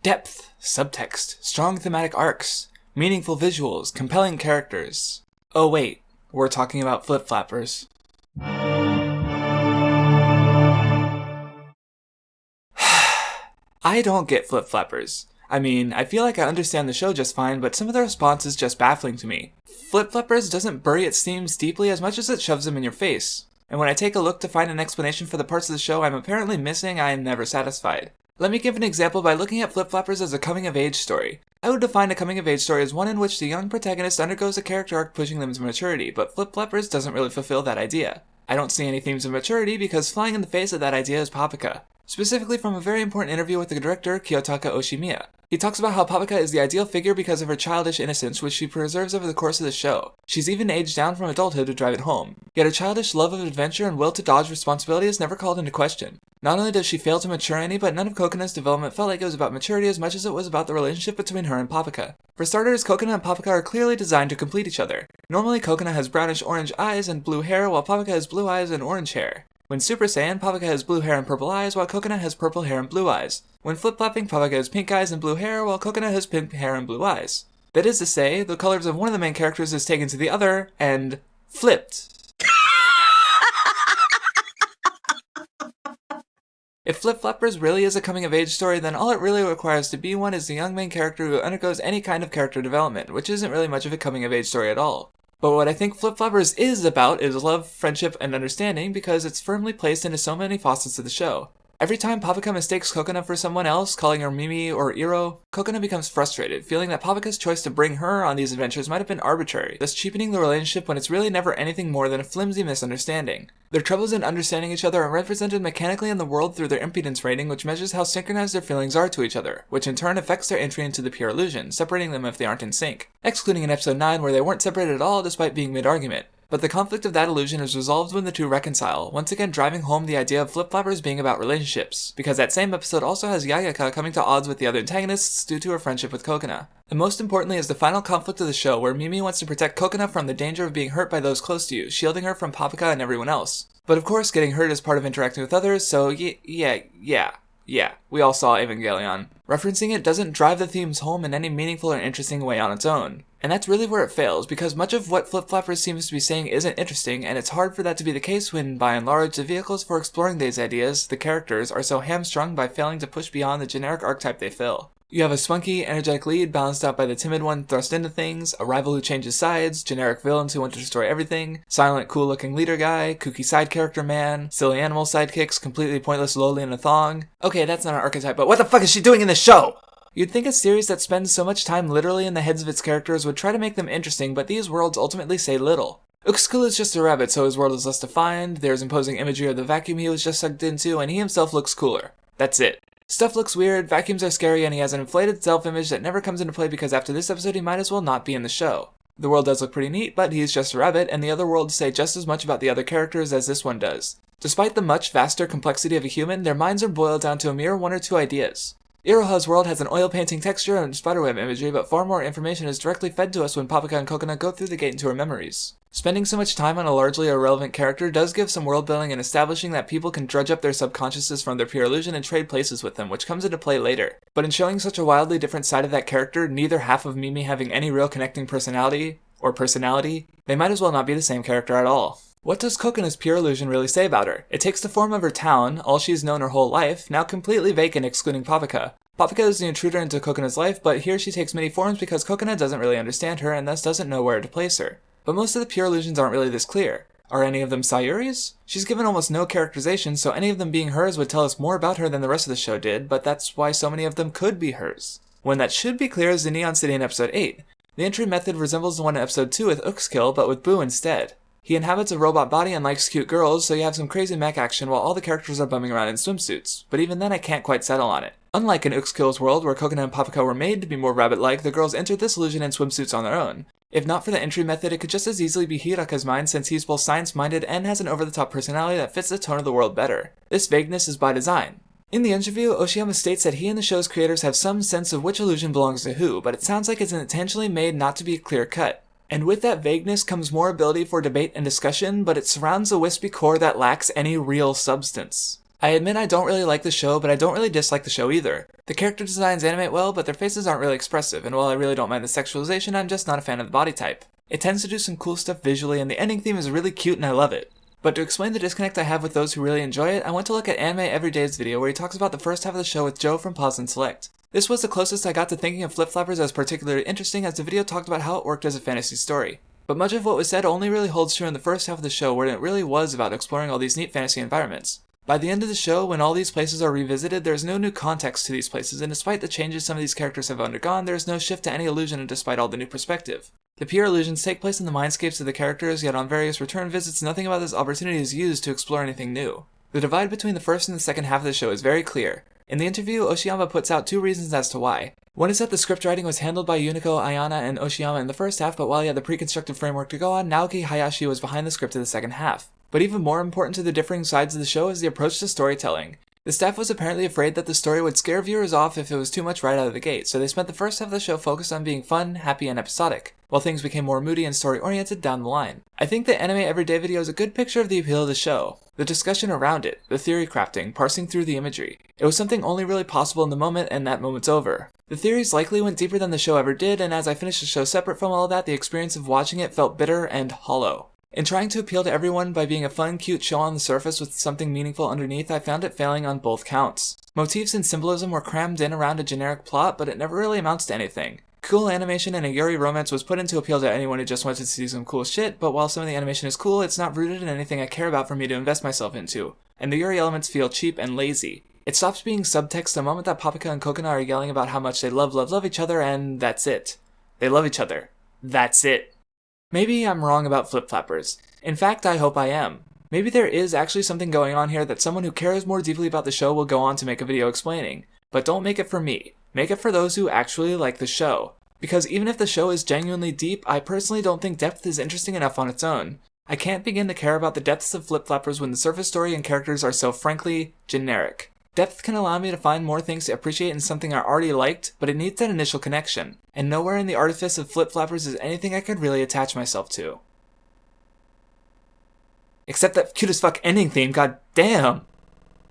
Depth, subtext, strong thematic arcs, meaningful visuals, compelling characters. Oh wait, we're talking about flip-flappers. I don't get flip-flappers. I mean, I feel like I understand the show just fine, but some of the response is just baffling to me. Flip-flappers doesn't bury its themes deeply as much as it shoves them in your face. And when I take a look to find an explanation for the parts of the show I'm apparently missing, I am never satisfied. Let me give an example by looking at flip-flappers as a coming-of-age story. I would define a coming-of-age story as one in which the young protagonist undergoes a character arc pushing them to maturity, but flip-flappers doesn't really fulfill that idea. I don't see any themes of maturity because flying in the face of that idea is Paprika. Specifically from a very important interview with the director Kiyotaka Oshimiya. He talks about how Paprika is the ideal figure because of her childish innocence, which she preserves over the course of the show. She's even aged down from adulthood to drive it home. Yet her childish love of adventure and will to dodge responsibility is never called into question. Not only does she fail to mature any, but none of Kokona's development felt like it was about maturity as much as it was about the relationship between her and Paprika. For starters, Kokona and Paprika are clearly designed to complete each other. Normally, Kokona has brownish-orange eyes and blue hair, while Paprika has blue eyes and orange hair. When Super Saiyan, Paprika has blue hair and purple eyes, while Kokona has purple hair and blue eyes. When flip-flopping, Paprika has pink eyes and blue hair, while Kokona has pink hair and blue eyes. That is to say, the colors of one of the main characters is taken to the other, and flipped. If Flip-Flappers really is a coming-of-age story, then all it really requires to be one is the young main character who undergoes any kind of character development, which isn't really much of a coming-of-age story at all. But what I think Flip-Flappers is about is love, friendship, and understanding because it's firmly placed into so many facets of the show. Every time Paprika mistakes Kokona for someone else, calling her Mimi or Iro, Kokona becomes frustrated, feeling that Paprika's choice to bring her on these adventures might have been arbitrary, thus cheapening the relationship when it's really never anything more than a flimsy misunderstanding. Their troubles in understanding each other are represented mechanically in the world through their impedance rating, which measures how synchronized their feelings are to each other, which in turn affects their entry into the pure illusion, separating them if they aren't in sync. Excluding in episode 9 where they weren't separated at all despite being mid-argument. But the conflict of that illusion is resolved when the two reconcile, once again driving home the idea of Flip-Flappers being about relationships, because that same episode also has Yayaka coming to odds with the other antagonists due to her friendship with Kokona. And most importantly is the final conflict of the show where Mimi wants to protect Kokona from the danger of being hurt by those close to you, shielding her from Paprika and everyone else. But of course getting hurt is part of interacting with others, so yeah, we all saw Evangelion. Referencing it doesn't drive the themes home in any meaningful or interesting way on its own. And that's really where it fails, because much of what Flip-Flappers seems to be saying isn't interesting, and it's hard for that to be the case when, by and large, the vehicles for exploring these ideas, the characters, are so hamstrung by failing to push beyond the generic archetype they fill. You have a spunky, energetic lead balanced out by the timid one thrust into things, a rival who changes sides, generic villains who want to destroy everything, silent, cool-looking leader guy, kooky side character man, silly animal sidekicks, completely pointless lowly in a thong. Okay, that's not an archetype, but what the fuck is she doing in this show? You'd think a series that spends so much time literally in the heads of its characters would try to make them interesting, but these worlds ultimately say little. Uxkul is just a rabbit, so his world is less defined, there's imposing imagery of the vacuum he was just sucked into, and he himself looks cooler. That's it. Stuff looks weird, vacuums are scary, and he has an inflated self-image that never comes into play because after this episode he might as well not be in the show. The world does look pretty neat, but he's just a rabbit, and the other worlds say just as much about the other characters as this one does. Despite the much vaster complexity of a human, their minds are boiled down to a mere one or two ideas. Iroha's world has an oil painting texture and spiderweb imagery, but far more information is directly fed to us when Paprika and Kokona go through the gate into her memories. Spending so much time on a largely irrelevant character does give some world building and establishing that people can drudge up their subconsciouses from their pure illusion and trade places with them, which comes into play later. But in showing such a wildly different side of that character, neither half of Mimi having any real connecting personality, they might as well not be the same character at all. What does Kokona's pure illusion really say about her? It takes the form of her town, all she's known her whole life, now completely vacant excluding Paprika. Paprika is the intruder into Kokona's life, but here she takes many forms because Kokona doesn't really understand her and thus doesn't know where to place her. But most of the pure illusions aren't really this clear. Are any of them Sayuri's? She's given almost no characterization, so any of them being hers would tell us more about her than the rest of the show did, but that's why so many of them could be hers. One that should be clear is the Neon City in episode 8. The entry method resembles the one in episode 2 with Uxkill, but with Boo instead. He inhabits a robot body and likes cute girls, so you have some crazy mech action while all the characters are bumming around in swimsuits, but even then I can't quite settle on it. Unlike in Uxkill's world where Kokona and Paprika were made to be more rabbit-like, the girls entered this illusion in swimsuits on their own. If not for the entry method, it could just as easily be Hiraka's mind since he's both science-minded and has an over-the-top personality that fits the tone of the world better. This vagueness is by design. In the interview, Oshiyama states that he and the show's creators have some sense of which illusion belongs to who, but it sounds like it's intentionally made not to be clear-cut. And with that vagueness comes more ability for debate and discussion, but it surrounds a wispy core that lacks any real substance. I admit I don't really like the show, but I don't really dislike the show either. The character designs animate well, but their faces aren't really expressive, and while I really don't mind the sexualization, I'm just not a fan of the body type. It tends to do some cool stuff visually, and the ending theme is really cute and I love it. But to explain the disconnect I have with those who really enjoy it, I went to look at Anime Everyday's video where he talks about the first half of the show with Joe from Pause and Select. This was the closest I got to thinking of Flip Flappers as particularly interesting, as the video talked about how it worked as a fantasy story. But much of what was said only really holds true in the first half of the show, where it really was about exploring all these neat fantasy environments. By the end of the show, when all these places are revisited, there is no new context to these places, and despite the changes some of these characters have undergone, there is no shift to any illusion and despite all the new perspective. The pure illusions take place in the mindscapes of the characters, yet on various return visits, nothing about this opportunity is used to explore anything new. The divide between the first and the second half of the show is very clear. In the interview, Oshiyama puts out two reasons as to why. One is that the script writing was handled by Yuniko, Ayana, and Oshiyama in the first half, but while he had the pre-constructed framework to go on, Naoki Hayashi was behind the script in the second half. But even more important to the differing sides of the show is the approach to storytelling. The staff was apparently afraid that the story would scare viewers off if it was too much right out of the gate, so they spent the first half of the show focused on being fun, happy, and episodic, while things became more moody and story-oriented down the line. I think the Anime Everyday video is a good picture of the appeal of the show. The discussion around it, the theory crafting, parsing through the imagery. It was something only really possible in the moment, and that moment's over. The theories likely went deeper than the show ever did, and as I finished the show separate from all of that, the experience of watching it felt bitter and hollow. In trying to appeal to everyone by being a fun, cute show on the surface with something meaningful underneath, I found it failing on both counts. Motifs and symbolism were crammed in around a generic plot, but it never really amounts to anything. Cool animation and a yuri romance was put in to appeal to anyone who just wanted to see some cool shit, but while some of the animation is cool, it's not rooted in anything I care about for me to invest myself into, and the yuri elements feel cheap and lazy. It stops being subtext the moment that Paprika and Kokona are yelling about how much they love each other, and that's it. They love each other. That's it. Maybe I'm wrong about Flip Flappers. In fact, I hope I am. Maybe there is actually something going on here that someone who cares more deeply about the show will go on to make a video explaining. But don't make it for me. Make it for those who actually like the show. Because even if the show is genuinely deep, I personally don't think depth is interesting enough on its own. I can't begin to care about the depths of Flip Flappers when the surface story and characters are so frankly generic. Depth can allow me to find more things to appreciate in something I already liked, but it needs that initial connection. And nowhere in the artifice of Flip Flappers is anything I could really attach myself to. Except that cute as fuck ending theme, god damn!